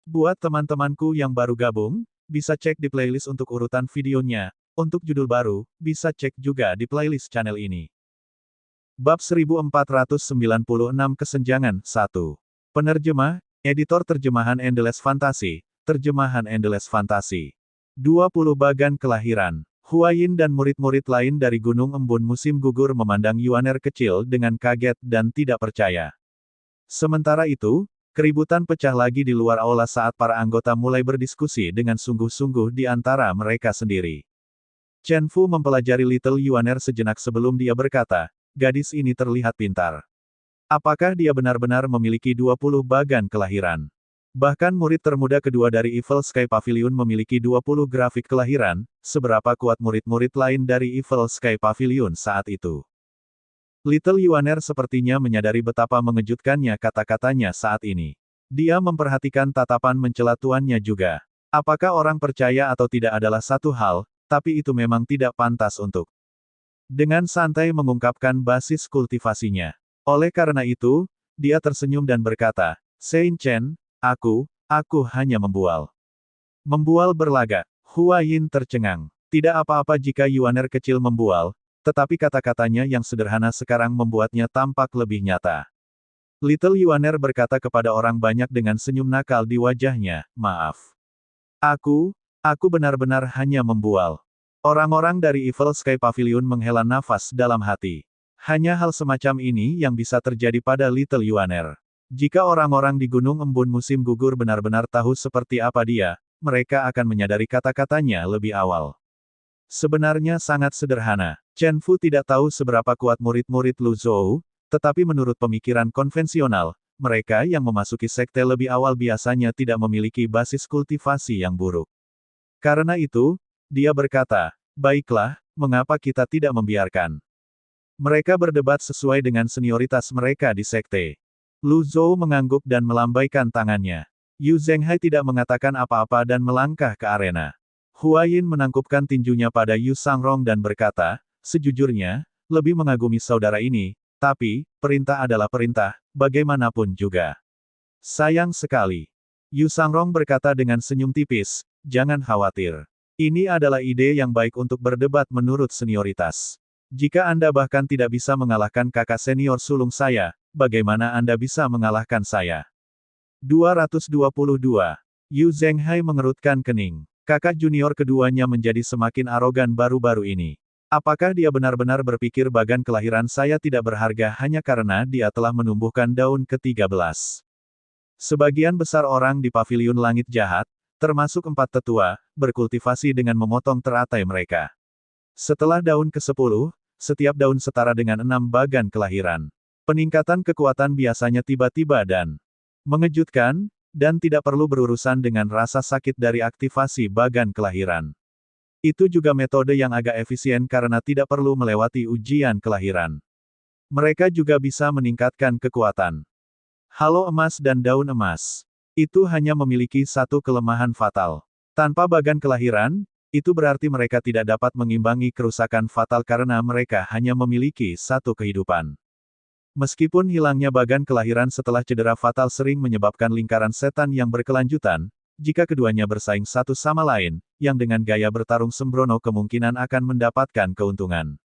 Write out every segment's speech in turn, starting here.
Buat teman-temanku yang baru gabung, bisa cek di playlist untuk urutan videonya. Untuk judul baru, bisa cek juga di playlist channel ini. Bab 1496 Kesenjangan 1. Penerjemah, Editor Terjemahan Endless Fantasy, Terjemahan Endless Fantasy. 20 Bagan Kelahiran. Huayin dan murid-murid lain dari Gunung Embun Musim Gugur memandang Yuaner kecil dengan kaget dan tidak percaya. Sementara itu, keributan pecah lagi di luar aula saat para anggota mulai berdiskusi dengan sungguh-sungguh di antara mereka sendiri. Chen Fu mempelajari Little Yuaner sejenak sebelum dia berkata, gadis ini terlihat pintar. Apakah dia benar-benar memiliki 20 bagan kelahiran? Bahkan murid termuda kedua dari Evil Sky Pavilion memiliki 20 grafik kelahiran, seberapa kuat murid-murid lain dari Evil Sky Pavilion saat itu. Little Yuaner sepertinya menyadari betapa mengejutkannya kata-katanya saat ini. Dia memperhatikan tatapan mencela tuannya juga. Apakah orang percaya atau tidak adalah satu hal, tapi itu memang tidak pantas untuk. Dengan santai mengungkapkan basis kultivasinya. Oleh karena itu, dia tersenyum dan berkata, Sein Chen, aku hanya membual. Membual berlagak. Huayin tercengang. Tidak apa-apa jika Yuaner kecil membual, tetapi kata-katanya yang sederhana sekarang membuatnya tampak lebih nyata. Little Yuaner berkata kepada orang banyak dengan senyum nakal di wajahnya, maaf. Aku benar-benar hanya membual. Orang-orang dari Evil Sky Pavilion menghela nafas dalam hati. Hanya hal semacam ini yang bisa terjadi pada Little Yuaner. Jika orang-orang di Gunung Embun Musim Gugur benar-benar tahu seperti apa dia, mereka akan menyadari kata-katanya lebih awal. Sebenarnya sangat sederhana. Chen Fu tidak tahu seberapa kuat murid-murid Lu Zhou, tetapi menurut pemikiran konvensional, mereka yang memasuki sekte lebih awal biasanya tidak memiliki basis kultivasi yang buruk. Karena itu, dia berkata, baiklah, mengapa kita tidak membiarkan mereka berdebat sesuai dengan senioritas mereka di sekte. Lu Zhou mengangguk dan melambaikan tangannya. Yu Zhenghai tidak mengatakan apa-apa dan melangkah ke arena. Huayin menangkupkan tinjunya pada Yu Sangrong dan berkata, sejujurnya, lebih mengagumi saudara ini, tapi, perintah adalah perintah, bagaimanapun juga. Sayang sekali. Yu Sangrong berkata dengan senyum tipis, jangan khawatir. Ini adalah ide yang baik untuk berdebat menurut senioritas. Jika Anda bahkan tidak bisa mengalahkan kakak senior sulung saya, bagaimana Anda bisa mengalahkan saya? 222. Yu Zhenghai mengerutkan kening. Kakak junior keduanya menjadi semakin arogan baru-baru ini. Apakah dia benar-benar berpikir bagan kelahiran saya tidak berharga hanya karena dia telah menumbuhkan daun ke-13? Sebagian besar orang di Paviliun Langit Jahat, termasuk 4 tetua, berkultivasi dengan memotong teratai mereka. Setelah daun ke-10, setiap daun setara dengan 6 bagan kelahiran. Peningkatan kekuatan biasanya tiba-tiba dan mengejutkan, dan tidak perlu berurusan dengan rasa sakit dari aktivasi bagan kelahiran. Itu juga metode yang agak efisien karena tidak perlu melewati ujian kelahiran. Mereka juga bisa meningkatkan kekuatan. Halo emas dan daun emas. Itu hanya memiliki satu kelemahan fatal. Tanpa bagan kelahiran, itu berarti mereka tidak dapat mengimbangi kerusakan fatal karena mereka hanya memiliki satu kehidupan. Meskipun hilangnya bagan kelahiran setelah cedera fatal sering menyebabkan lingkaran setan yang berkelanjutan, jika keduanya bersaing satu sama lain, yang dengan gaya bertarung sembrono kemungkinan akan mendapatkan keuntungan.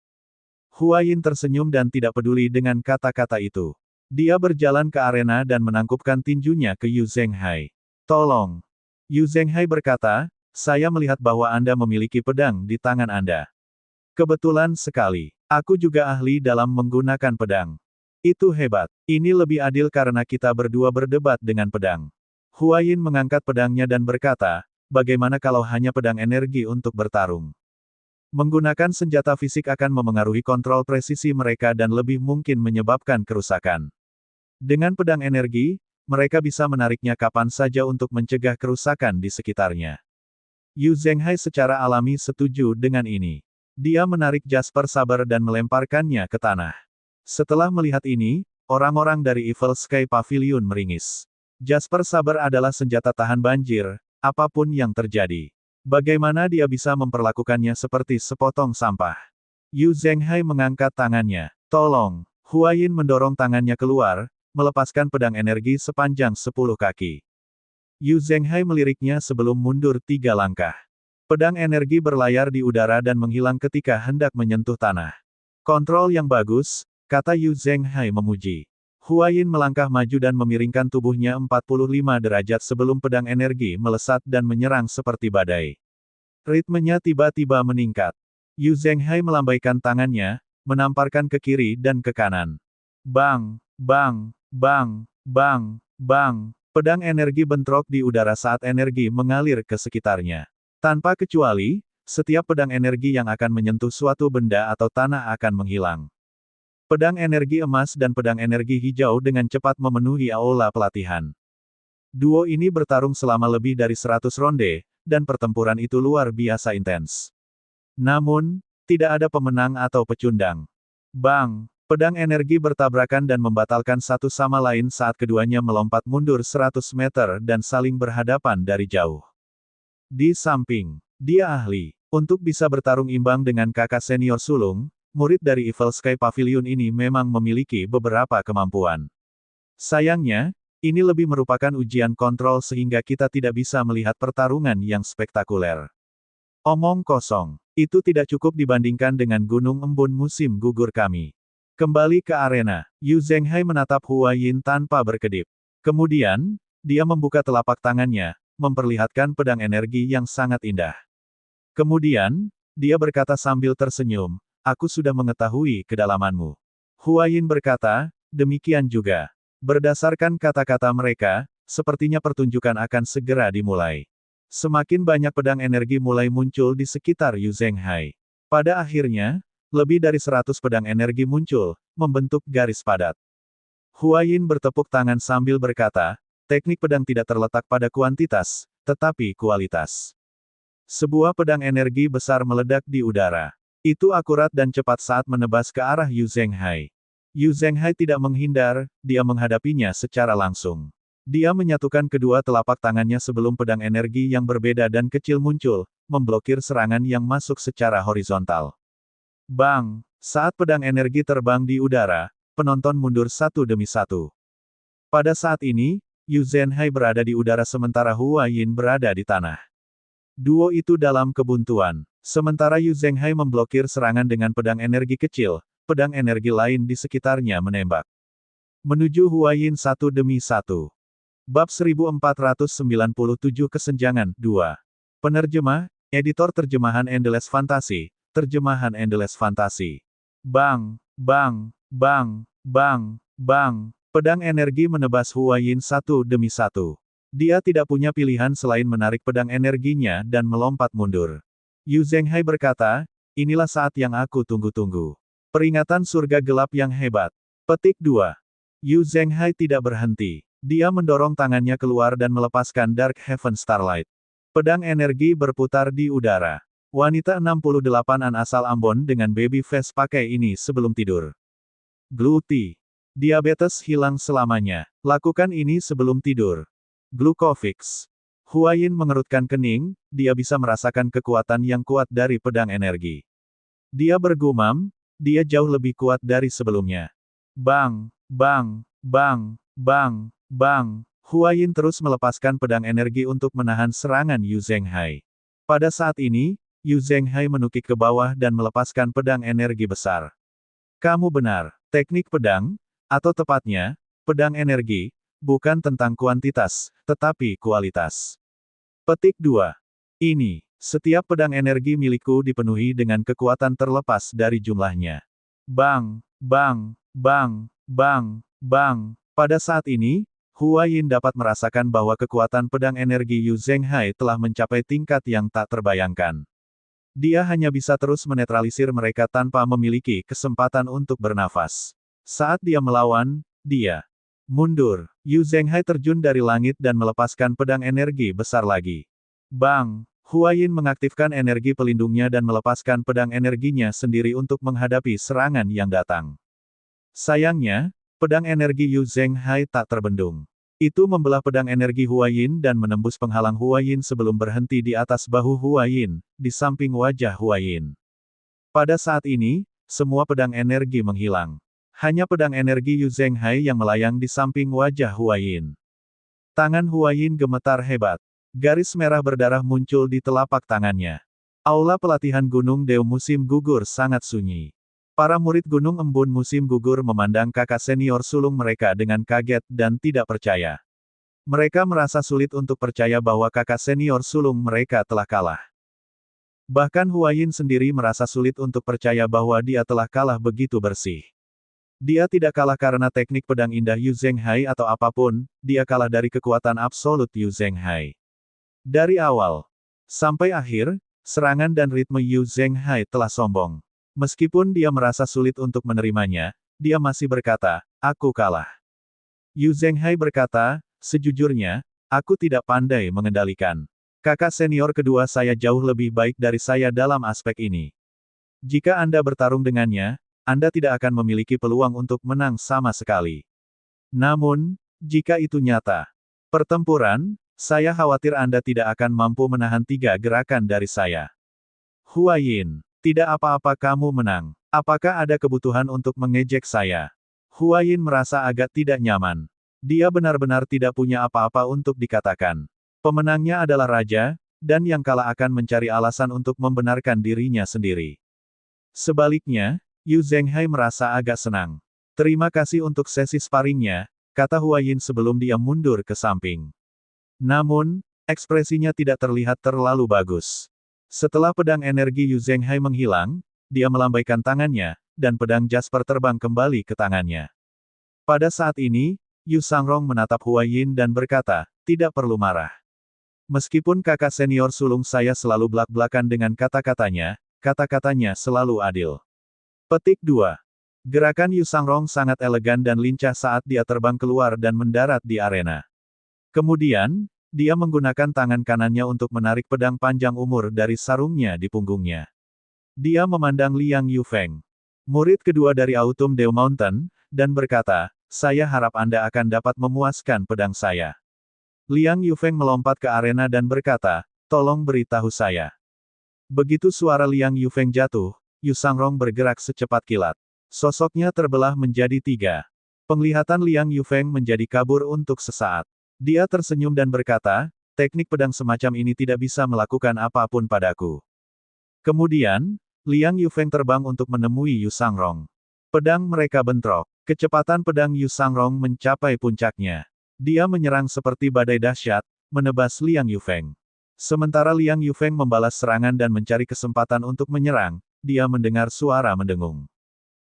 Huayin tersenyum dan tidak peduli dengan kata-kata itu. Dia berjalan ke arena dan menangkupkan tinjunya ke Yu Zhenghai. Tolong. Yu Zhenghai berkata, saya melihat bahwa Anda memiliki pedang di tangan Anda. Kebetulan sekali. Aku juga ahli dalam menggunakan pedang. Itu hebat. Ini lebih adil karena kita berdua berdebat dengan pedang. Huayin mengangkat pedangnya dan berkata, bagaimana kalau hanya pedang energi untuk bertarung? Menggunakan senjata fisik akan memengaruhi kontrol presisi mereka dan lebih mungkin menyebabkan kerusakan. Dengan pedang energi, mereka bisa menariknya kapan saja untuk mencegah kerusakan di sekitarnya. Yu Zhenghai secara alami setuju dengan ini. Dia menarik Jasper Saber dan melemparkannya ke tanah. Setelah melihat ini, orang-orang dari Evil Sky Pavilion meringis. Jasper Saber adalah senjata tahan banjir, apapun yang terjadi. Bagaimana dia bisa memperlakukannya seperti sepotong sampah? Yu Zhenghai mengangkat tangannya. Tolong. Huayin mendorong tangannya keluar, melepaskan pedang energi sepanjang 10 kaki. Yu Zhenghai meliriknya sebelum mundur 3 langkah. Pedang energi berlayar di udara dan menghilang ketika hendak menyentuh tanah. Kontrol yang bagus, kata Yu Zhenghai memuji. Huayin melangkah maju dan memiringkan tubuhnya 45 derajat sebelum pedang energi melesat dan menyerang seperti badai. Ritmenya tiba-tiba meningkat. Yu Zhenghai melambaikan tangannya, menamparkan ke kiri dan ke kanan. Bang, bang, bang, bang, bang. Pedang energi bentrok di udara saat energi mengalir ke sekitarnya. Tanpa kecuali, setiap pedang energi yang akan menyentuh suatu benda atau tanah akan menghilang. Pedang energi emas dan pedang energi hijau dengan cepat memenuhi aula pelatihan. Duo ini bertarung selama lebih dari 100 ronde, dan pertempuran itu luar biasa intens. Namun, tidak ada pemenang atau pecundang. Bang! Pedang energi bertabrakan dan membatalkan satu sama lain saat keduanya melompat mundur 100 meter dan saling berhadapan dari jauh. Di samping, dia ahli. Untuk bisa bertarung imbang dengan kakak senior sulung, murid dari Evil Sky Pavilion ini memang memiliki beberapa kemampuan. Sayangnya, ini lebih merupakan ujian kontrol sehingga kita tidak bisa melihat pertarungan yang spektakuler. Omong kosong. Itu tidak cukup dibandingkan dengan gunung embun musim gugur kami. Kembali ke arena, Yu Zhenghai menatap Huayin tanpa berkedip. Kemudian, dia membuka telapak tangannya, memperlihatkan pedang energi yang sangat indah. Kemudian, dia berkata sambil tersenyum, aku sudah mengetahui kedalamanmu. Huayin berkata, demikian juga. Berdasarkan kata-kata mereka, sepertinya pertunjukan akan segera dimulai. Semakin banyak pedang energi mulai muncul di sekitar Yu Zhenghai. Pada akhirnya, lebih dari 100 pedang energi muncul, membentuk garis padat. Huayin bertepuk tangan sambil berkata, teknik pedang tidak terletak pada kuantitas, tetapi kualitas. Sebuah pedang energi besar meledak di udara. Itu akurat dan cepat saat menebas ke arah Yu Zhenghai. Yu Zhenghai tidak menghindar, dia menghadapinya secara langsung. Dia menyatukan kedua telapak tangannya sebelum pedang energi yang berbeda dan kecil muncul, memblokir serangan yang masuk secara horizontal. Bang! Saat pedang energi terbang di udara, penonton mundur satu demi satu. Pada saat ini, Yu Zhenghai berada di udara sementara Huayin berada di tanah. Duo itu dalam kebuntuan. Sementara Yu Zhenghai memblokir serangan dengan pedang energi kecil, pedang energi lain di sekitarnya menembak. Menuju Huayin satu demi satu. Bab 1497 Kesenjangan 2. Penerjemah, editor terjemahan Endless Fantasy. Terjemahan Endless Fantasy. Bang, bang, bang, bang, bang. Pedang energi menebas Huayin satu demi satu. Dia tidak punya pilihan selain menarik pedang energinya dan melompat mundur. Yu Zhenghai berkata, inilah saat yang aku tunggu-tunggu. Peringatan surga gelap yang hebat. Petik 2. Yu Zhenghai tidak berhenti. Dia mendorong tangannya keluar dan melepaskan Dark Heaven Starlight. Pedang energi berputar di udara. Wanita 68-an asal Ambon dengan baby face pakai ini sebelum tidur. Gluti. Diabetes hilang selamanya. Lakukan ini sebelum tidur. Glukofix. Huayin mengerutkan kening, dia bisa merasakan kekuatan yang kuat dari pedang energi. Dia bergumam, dia jauh lebih kuat dari sebelumnya. Bang, bang, bang, bang, bang. Huayin terus melepaskan pedang energi untuk menahan serangan Yu Zhenghai. Pada saat ini, Yu Zhenghai menukik ke bawah dan melepaskan pedang energi besar. Kamu benar, teknik pedang, atau tepatnya, pedang energi, bukan tentang kuantitas, tetapi kualitas. Petik 2. Ini, setiap pedang energi milikku dipenuhi dengan kekuatan terlepas dari jumlahnya. Bang, bang, bang, bang, bang. Pada saat ini, Huayin dapat merasakan bahwa kekuatan pedang energi Yu Zhenghai telah mencapai tingkat yang tak terbayangkan. Dia hanya bisa terus menetralisir mereka tanpa memiliki kesempatan untuk bernafas. Saat dia melawan, dia mundur. Yu Zhenghai terjun dari langit dan melepaskan pedang energi besar lagi. Bang! Huayin mengaktifkan energi pelindungnya dan melepaskan pedang energinya sendiri untuk menghadapi serangan yang datang. Sayangnya, pedang energi Yu Zhenghai tak terbendung. Itu membelah pedang energi Huayin dan menembus penghalang Huayin sebelum berhenti di atas bahu Huayin, di samping wajah Huayin. Pada saat ini, semua pedang energi menghilang. Hanya pedang energi Yu Zhenghai yang melayang di samping wajah Huayin. Tangan Huayin gemetar hebat. Garis merah berdarah muncul di telapak tangannya. Aula pelatihan Gunung Deo musim gugur sangat sunyi. Para murid Gunung Embun musim gugur memandang kakak senior sulung mereka dengan kaget dan tidak percaya. Mereka merasa sulit untuk percaya bahwa kakak senior sulung mereka telah kalah. Bahkan Huayin sendiri merasa sulit untuk percaya bahwa dia telah kalah begitu bersih. Dia tidak kalah karena teknik pedang indah Yu Zhenghai atau apapun, dia kalah dari kekuatan absolut Yu Zhenghai. Dari awal sampai akhir, serangan dan ritme Yu Zhenghai telah sombong. Meskipun dia merasa sulit untuk menerimanya, dia masih berkata, "Aku kalah." Yu Zhenghai berkata, "Sejujurnya, aku tidak pandai mengendalikan. Kakak senior kedua saya jauh lebih baik dari saya dalam aspek ini. Jika Anda bertarung dengannya, Anda tidak akan memiliki peluang untuk menang sama sekali. Namun, jika itu nyata, pertempuran, saya khawatir Anda tidak akan mampu menahan 3 gerakan dari saya." Huayin, tidak apa-apa kamu menang. Apakah ada kebutuhan untuk mengejek saya? Huayin merasa agak tidak nyaman. Dia benar-benar tidak punya apa-apa untuk dikatakan. Pemenangnya adalah raja, dan yang kalah akan mencari alasan untuk membenarkan dirinya sendiri. Sebaliknya, Yu Zhenghai merasa agak senang. "Terima kasih untuk sesi sparringnya," kata Huayin sebelum dia mundur ke samping. Namun, ekspresinya tidak terlihat terlalu bagus. Setelah pedang energi Yu Zhenghai menghilang, dia melambaikan tangannya, dan pedang Jasper terbang kembali ke tangannya. Pada saat ini, Yu Sangrong menatap Huayin dan berkata, "Tidak perlu marah. Meskipun kakak senior sulung saya selalu belak-belakan dengan kata-katanya, kata-katanya selalu adil." Petik 2. Gerakan Yu Sangrong sangat elegan dan lincah saat dia terbang keluar dan mendarat di arena. Kemudian, dia menggunakan tangan kanannya untuk menarik pedang panjang umur dari sarungnya di punggungnya. Dia memandang Liang Yufeng, murid kedua dari Autumn Dew Mountain, dan berkata, "Saya harap Anda akan dapat memuaskan pedang saya." Liang Yufeng melompat ke arena dan berkata, "Tolong beritahu saya." Begitu suara Liang Yufeng jatuh, Yu Sangrong bergerak secepat kilat. Sosoknya terbelah menjadi 3. Penglihatan Liang Yufeng menjadi kabur untuk sesaat. Dia tersenyum dan berkata, "Teknik pedang semacam ini tidak bisa melakukan apapun padaku." Kemudian, Liang Yufeng terbang untuk menemui Yu Sangrong. Pedang mereka bentrok. Kecepatan pedang Yu Sangrong mencapai puncaknya. Dia menyerang seperti badai dahsyat, menebas Liang Yufeng. Sementara Liang Yufeng membalas serangan dan mencari kesempatan untuk menyerang, dia mendengar suara mendengung.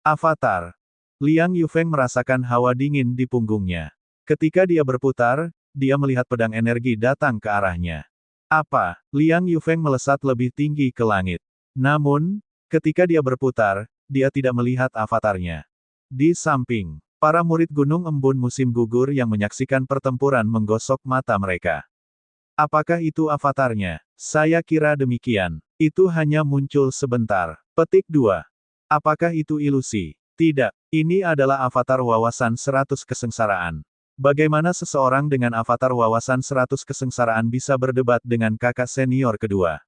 Avatar. Liang Yufeng merasakan hawa dingin di punggungnya. Ketika dia berputar, dia melihat pedang energi datang ke arahnya. Apa? Liang Yufeng melesat lebih tinggi ke langit. Namun, ketika dia berputar, dia tidak melihat avatarnya. Di samping, para murid Gunung Embun musim gugur yang menyaksikan pertempuran menggosok mata mereka. Apakah itu avatarnya? Saya kira demikian. Itu hanya muncul sebentar. Petik 2. Apakah itu ilusi? Tidak. Ini adalah avatar wawasan 100 kesengsaraan. Bagaimana seseorang dengan avatar wawasan 100 kesengsaraan bisa berdebat dengan kakak senior kedua?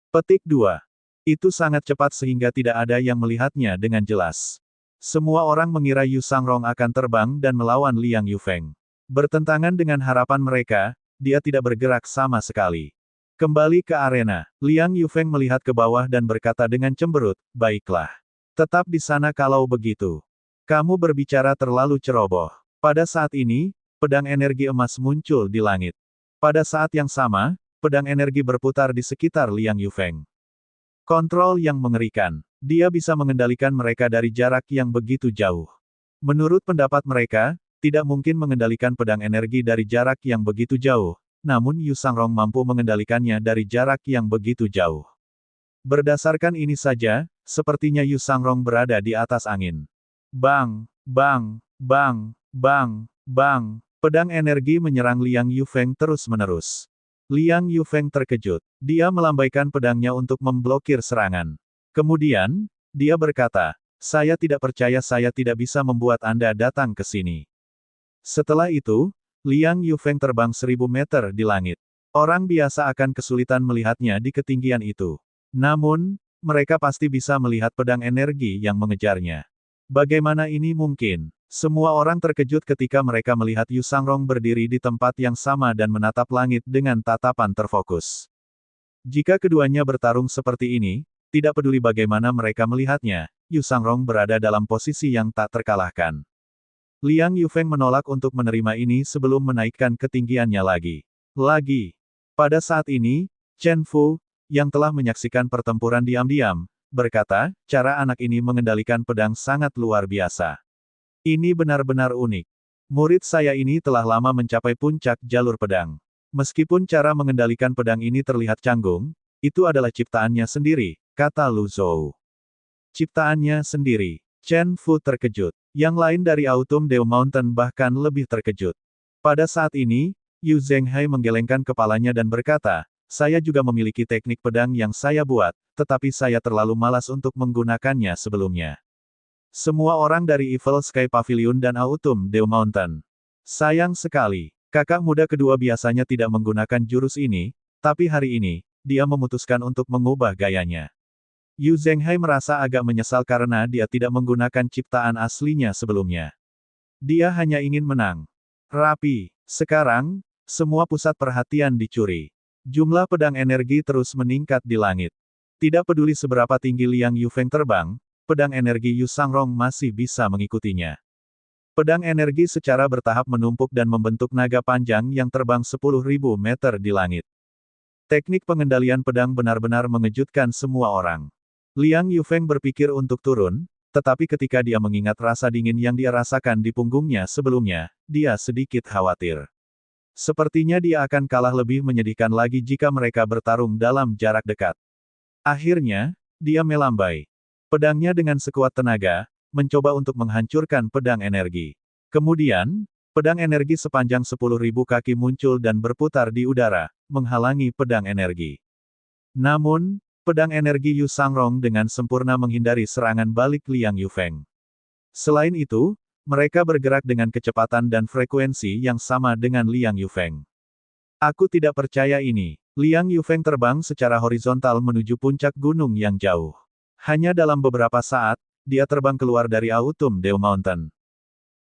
Petik 2. Itu sangat cepat sehingga tidak ada yang melihatnya dengan jelas. Semua orang mengira Yu Sangrong akan terbang dan melawan Liang Yufeng. Bertentangan dengan harapan mereka, dia tidak bergerak sama sekali. Kembali ke arena, Liang Yufeng melihat ke bawah dan berkata dengan cemberut, "Baiklah. Tetap di sana kalau begitu. Kamu berbicara terlalu ceroboh." Pada saat ini, pedang energi emas muncul di langit. Pada saat yang sama, pedang energi berputar di sekitar Liang Yufeng. Kontrol yang mengerikan. Dia bisa mengendalikan mereka dari jarak yang begitu jauh. Menurut pendapat mereka, tidak mungkin mengendalikan pedang energi dari jarak yang begitu jauh, namun Yu Sangrong mampu mengendalikannya dari jarak yang begitu jauh. Berdasarkan ini saja, sepertinya Yu Sangrong berada di atas angin. Bang, bang, bang, bang, bang. Pedang energi menyerang Liang Yufeng terus-menerus. Liang Yufeng terkejut. Dia melambaikan pedangnya untuk memblokir serangan. Kemudian, dia berkata, "Saya tidak percaya saya tidak bisa membuat Anda datang ke sini." Setelah itu, Liang Yufeng terbang 1000 meter di langit. Orang biasa akan kesulitan melihatnya di ketinggian itu. Namun, mereka pasti bisa melihat pedang energi yang mengejarnya. Bagaimana ini mungkin? Semua orang terkejut ketika mereka melihat Yu Sangrong berdiri di tempat yang sama dan menatap langit dengan tatapan terfokus. Jika keduanya bertarung seperti ini, tidak peduli bagaimana mereka melihatnya, Yu Sangrong berada dalam posisi yang tak terkalahkan. Liang Yufeng menolak untuk menerima ini sebelum menaikkan ketinggiannya lagi. Pada saat ini, Chen Fu, yang telah menyaksikan pertempuran diam-diam, berkata, cara anak ini mengendalikan pedang sangat luar biasa. Ini benar-benar unik. Murid saya ini telah lama mencapai puncak jalur pedang. Meskipun cara mengendalikan pedang ini terlihat canggung, itu adalah ciptaannya sendiri, kata Lu Zhou. Ciptaannya sendiri. Chen Fu terkejut. Yang lain dari Autumn Dew Mountain bahkan lebih terkejut. Pada saat ini, Yu Zhenghai menggelengkan kepalanya dan berkata, saya juga memiliki teknik pedang yang saya buat, tetapi saya terlalu malas untuk menggunakannya sebelumnya. Semua orang dari Evil Sky Pavilion dan Autumn Dew Mountain. Sayang sekali, kakak muda kedua biasanya tidak menggunakan jurus ini, tapi hari ini, dia memutuskan untuk mengubah gayanya. Yu Zhenghai merasa agak menyesal karena dia tidak menggunakan ciptaan aslinya sebelumnya. Dia hanya ingin menang. Rapi. Sekarang, semua pusat perhatian dicuri. Jumlah pedang energi terus meningkat di langit. Tidak peduli seberapa tinggi Liang Yufeng terbang, pedang energi Yu Sangrong masih bisa mengikutinya. Pedang energi secara bertahap menumpuk dan membentuk naga panjang yang terbang 10.000 meter di langit. Teknik pengendalian pedang benar-benar mengejutkan semua orang. Liang Yufeng berpikir untuk turun, tetapi ketika dia mengingat rasa dingin yang dia rasakan di punggungnya sebelumnya, dia sedikit khawatir. Sepertinya dia akan kalah lebih menyedihkan lagi jika mereka bertarung dalam jarak dekat. Akhirnya, dia melambai. Pedangnya dengan sekuat tenaga, mencoba untuk menghancurkan pedang energi. Kemudian, pedang energi sepanjang 10.000 kaki muncul dan berputar di udara, menghalangi pedang energi. Namun, pedang energi Yu Sangrong dengan sempurna menghindari serangan balik Liang Yufeng. Selain itu, mereka bergerak dengan kecepatan dan frekuensi yang sama dengan Liang Yufeng. Aku tidak percaya ini. Liang Yufeng terbang secara horizontal menuju puncak gunung yang jauh. Hanya dalam beberapa saat, dia terbang keluar dari Autumn Dew Mountain.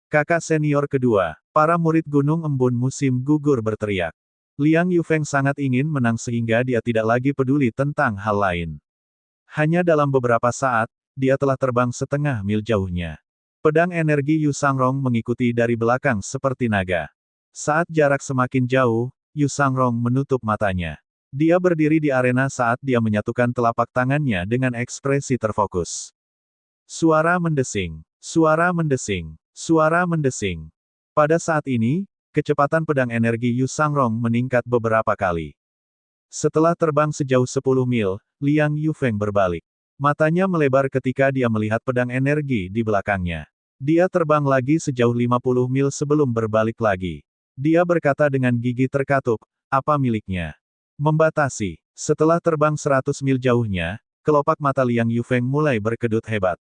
Kakak senior kedua, para murid Gunung Embun Musim Gugur berteriak. Liang Yufeng sangat ingin menang sehingga dia tidak lagi peduli tentang hal lain. Hanya dalam beberapa saat, dia telah terbang setengah mil jauhnya. Pedang energi Yu Sangrong mengikuti dari belakang seperti naga. Saat jarak semakin jauh, Yu Sangrong menutup matanya. Dia berdiri di arena saat dia menyatukan telapak tangannya dengan ekspresi terfokus. Suara mendesing, suara mendesing, suara mendesing. Pada saat ini, kecepatan pedang energi Yu Sangrong meningkat beberapa kali. Setelah terbang sejauh 10 mil, Liang Yufeng berbalik. Matanya melebar ketika dia melihat pedang energi di belakangnya. Dia terbang lagi sejauh 50 mil sebelum berbalik lagi. Dia berkata dengan gigi terkatup, apa miliknya? Membatasi. Setelah terbang 100 mil jauhnya, kelopak mata Liang Yufeng mulai berkedut hebat.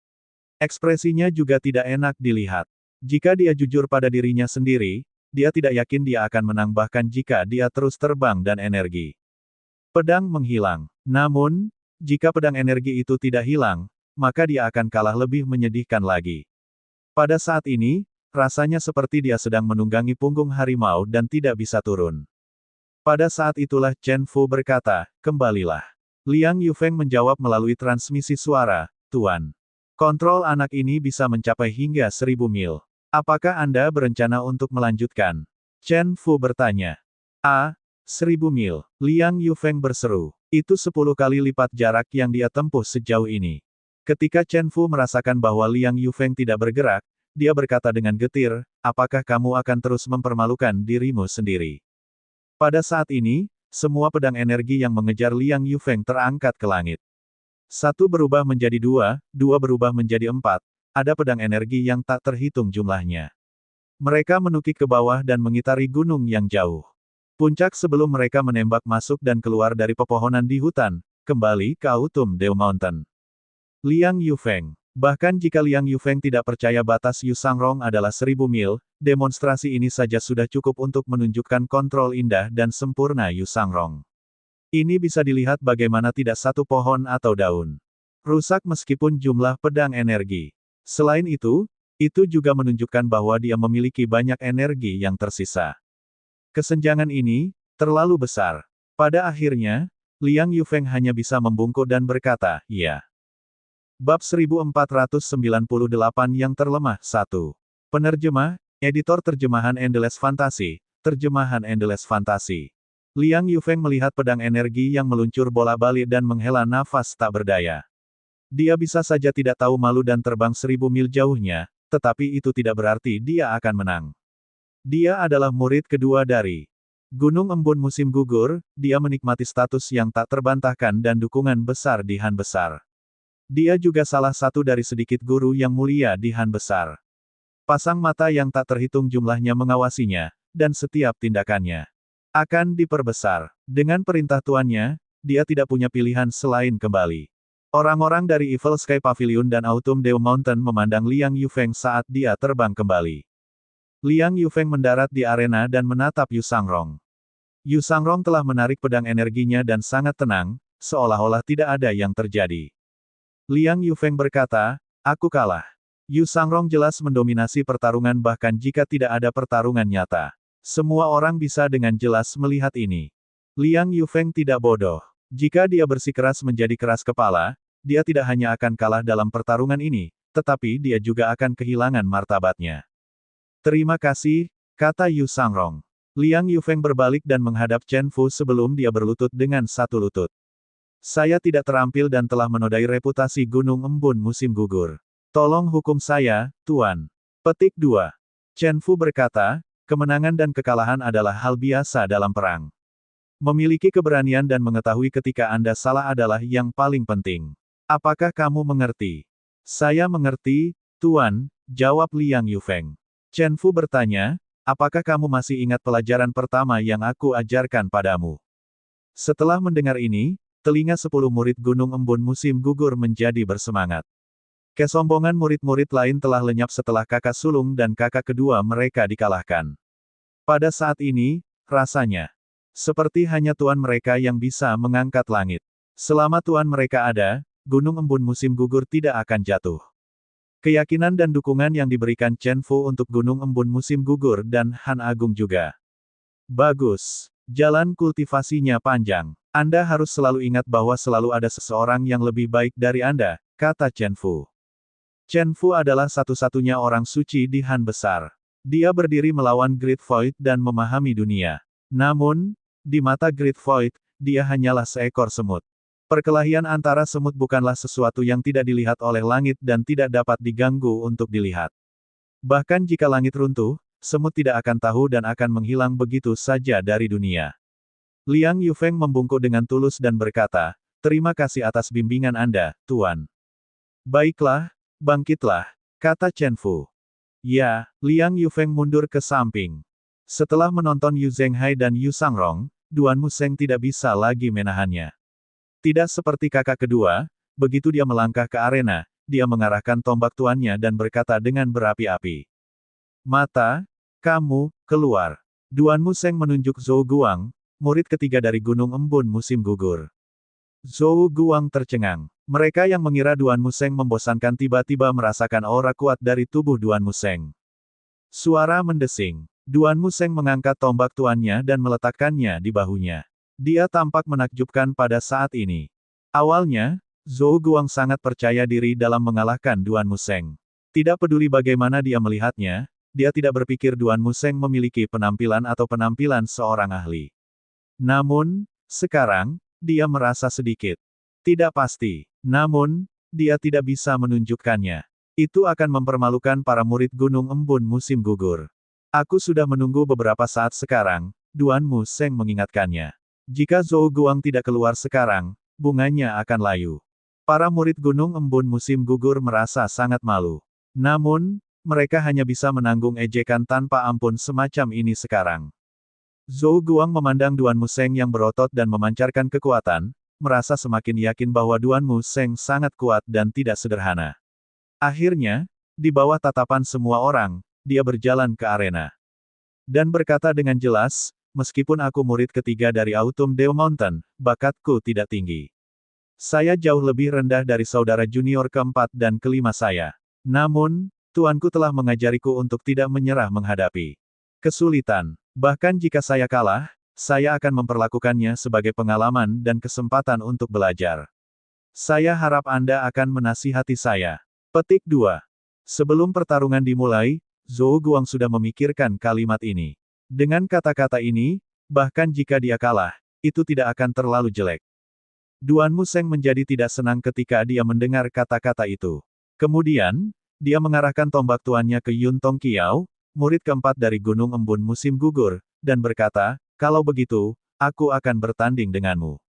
Ekspresinya juga tidak enak dilihat. Jika dia jujur pada dirinya sendiri, dia tidak yakin dia akan menang bahkan jika dia terus terbang dan energi. Pedang menghilang. Namun, jika pedang energi itu tidak hilang, maka dia akan kalah lebih menyedihkan lagi. Pada saat ini, rasanya seperti dia sedang menunggangi punggung harimau dan tidak bisa turun. Pada saat itulah Chen Fu berkata, kembalilah. Liang Yufeng menjawab melalui transmisi suara, Tuan. Kontrol anak ini bisa mencapai hingga 1000 mil. Apakah Anda berencana untuk melanjutkan? Chen Fu bertanya. 1000 mil. Liang Yufeng berseru. Itu 10 kali lipat jarak yang dia tempuh sejauh ini. Ketika Chen Fu merasakan bahwa Liang Yufeng tidak bergerak, dia berkata dengan getir, apakah kamu akan terus mempermalukan dirimu sendiri? Pada saat ini, semua pedang energi yang mengejar Liang Yufeng terangkat ke langit. 1 berubah menjadi 2, 2 berubah menjadi 4, ada pedang energi yang tak terhitung jumlahnya. Mereka menukik ke bawah dan mengitari gunung yang jauh. Puncak sebelum mereka menembak masuk dan keluar dari pepohonan di hutan, kembali ke Autumn Dew Mountain. Liang Yufeng. Bahkan jika Liang Yufeng tidak percaya batas Yu Sangrong adalah 1000 mil, demonstrasi ini saja sudah cukup untuk menunjukkan kontrol indah dan sempurna Yu Sangrong. Ini bisa dilihat bagaimana tidak satu pohon atau daun rusak meskipun jumlah pedang energi. Selain itu, Itu juga menunjukkan bahwa dia memiliki banyak energi yang tersisa. Kesenjangan ini terlalu besar. Pada akhirnya, Liang Yufeng hanya bisa membungkuk dan berkata, "Ya." Bab 1498 yang terlemah 1. Penerjemah, editor terjemahan Endless Fantasy, terjemahan Endless Fantasy. Liang Yufeng melihat pedang energi yang meluncur bola-balik dan menghela nafas tak berdaya. Dia bisa saja tidak tahu malu dan terbang 1000 mil jauhnya, tetapi itu tidak berarti dia akan menang. Dia adalah murid kedua dari Gunung Embun Musim Gugur, dia menikmati status yang tak terbantahkan dan dukungan besar di Han Besar. Dia juga salah satu dari sedikit guru yang mulia di Han Besar. Pasang mata yang tak terhitung jumlahnya mengawasinya, dan setiap tindakannya akan diperbesar. Dengan perintah tuannya, dia tidak punya pilihan selain kembali. Orang-orang dari Evil Sky Pavilion dan Autumn Dew Mountain memandang Liang Yufeng saat dia terbang kembali. Liang Yufeng mendarat di arena dan menatap Yu Sangrong. Yu Sangrong telah menarik pedang energinya dan sangat tenang, seolah-olah tidak ada yang terjadi. Liang Yufeng berkata, "Aku kalah." Yu Sangrong jelas mendominasi pertarungan bahkan jika tidak ada pertarungan nyata. Semua orang bisa dengan jelas melihat ini. Liang Yufeng tidak bodoh. Jika dia bersikeras menjadi keras kepala, dia tidak hanya akan kalah dalam pertarungan ini, tetapi dia juga akan kehilangan martabatnya. "Terima kasih," kata Yu Sangrong. Liang Yufeng berbalik dan menghadap Chen Fu sebelum dia berlutut dengan satu lutut. "Saya tidak terampil dan telah menodai reputasi Gunung Embun Musim Gugur. Tolong hukum saya, Tuan." Petik 2. Chen Fu berkata, kemenangan dan kekalahan adalah hal biasa dalam perang. Memiliki keberanian dan mengetahui ketika Anda salah adalah yang paling penting. Apakah kamu mengerti? Saya mengerti, Tuan, jawab Liang Yufeng. Chen Fu bertanya, apakah kamu masih ingat pelajaran pertama yang aku ajarkan padamu? Setelah mendengar ini, telinga 10 murid Gunung Embun Musim Gugur menjadi bersemangat. Kesombongan murid-murid lain telah lenyap setelah kakak sulung dan kakak kedua mereka dikalahkan. Pada saat ini, rasanya seperti hanya tuan mereka yang bisa mengangkat langit. Selama tuan mereka ada, Gunung Embun Musim Gugur tidak akan jatuh. Keyakinan dan dukungan yang diberikan Chen Fu untuk Gunung Embun Musim Gugur dan Han Agung juga. Bagus. Jalan kultivasinya panjang. Anda harus selalu ingat bahwa selalu ada seseorang yang lebih baik dari Anda, kata Chen Fu. Chen Fu adalah satu-satunya orang suci di Han Besar. Dia berdiri melawan Great Void dan memahami dunia. Namun, di mata Great Void, dia hanyalah seekor semut. Perkelahian antara semut bukanlah sesuatu yang tidak dilihat oleh langit dan tidak dapat diganggu untuk dilihat. Bahkan jika langit runtuh, semut tidak akan tahu dan akan menghilang begitu saja dari dunia. Liang Yufeng membungkuk dengan tulus dan berkata, "Terima kasih atas bimbingan Anda, Tuan." "Baiklah, bangkitlah," kata Chen Fu. Ya, Liang Yufeng mundur ke samping. Setelah menonton Yu Zhenghai dan Yu Sangrong, Duan Museng tidak bisa lagi menahannya. Tidak seperti kakak kedua, begitu dia melangkah ke arena, dia mengarahkan tombak tuannya dan berkata dengan berapi-api. "Mata, kamu, keluar." Duan Museng menunjuk Zhou Guang, murid ketiga dari Gunung Embun Musim Gugur. Zhou Guang tercengang. Mereka yang mengira Duan Museng membosankan tiba-tiba merasakan aura kuat dari tubuh Duan Museng. Suara mendesing. Duan Museng mengangkat tombak tuannya dan meletakkannya di bahunya. Dia tampak menakjubkan pada saat ini. Awalnya, Zhou Guang sangat percaya diri dalam mengalahkan Duan Museng. Tidak peduli bagaimana dia melihatnya, dia tidak berpikir Duan Museng memiliki penampilan atau penampilan seorang ahli. Namun, sekarang, dia merasa sedikit tidak pasti. Namun, dia tidak bisa menunjukkannya. Itu akan mempermalukan para murid Gunung Embun Musim Gugur. "Aku sudah menunggu beberapa saat sekarang," Duan Museng mengingatkannya. "Jika Zhou Guang tidak keluar sekarang, bunganya akan layu." Para murid Gunung Embun Musim Gugur merasa sangat malu. Namun, mereka hanya bisa menanggung ejekan tanpa ampun semacam ini sekarang. Zhou Guang memandang Duan Museng yang berotot dan memancarkan kekuatan, merasa semakin yakin bahwa Duan Museng sangat kuat dan tidak sederhana. Akhirnya, di bawah tatapan semua orang, dia berjalan ke arena. Dan berkata dengan jelas, "Meskipun aku murid ketiga dari Autumn Dew Mountain, bakatku tidak tinggi. Saya jauh lebih rendah dari saudara junior keempat dan kelima saya. Namun, Tuanku telah mengajariku untuk tidak menyerah menghadapi kesulitan. Bahkan jika saya kalah, saya akan memperlakukannya sebagai pengalaman dan kesempatan untuk belajar. Saya harap Anda akan menasihati saya. Petik 2. Sebelum pertarungan dimulai, Zhou Guang sudah memikirkan kalimat ini. Dengan kata-kata ini, bahkan jika dia kalah, itu tidak akan terlalu jelek. Duan Museng menjadi tidak senang ketika dia mendengar kata-kata itu. Kemudian, dia mengarahkan tombak tuannya ke Yun Tong Qiao, murid keempat dari Gunung Embun Musim Gugur, dan berkata, "Kalau begitu, aku akan bertanding denganmu."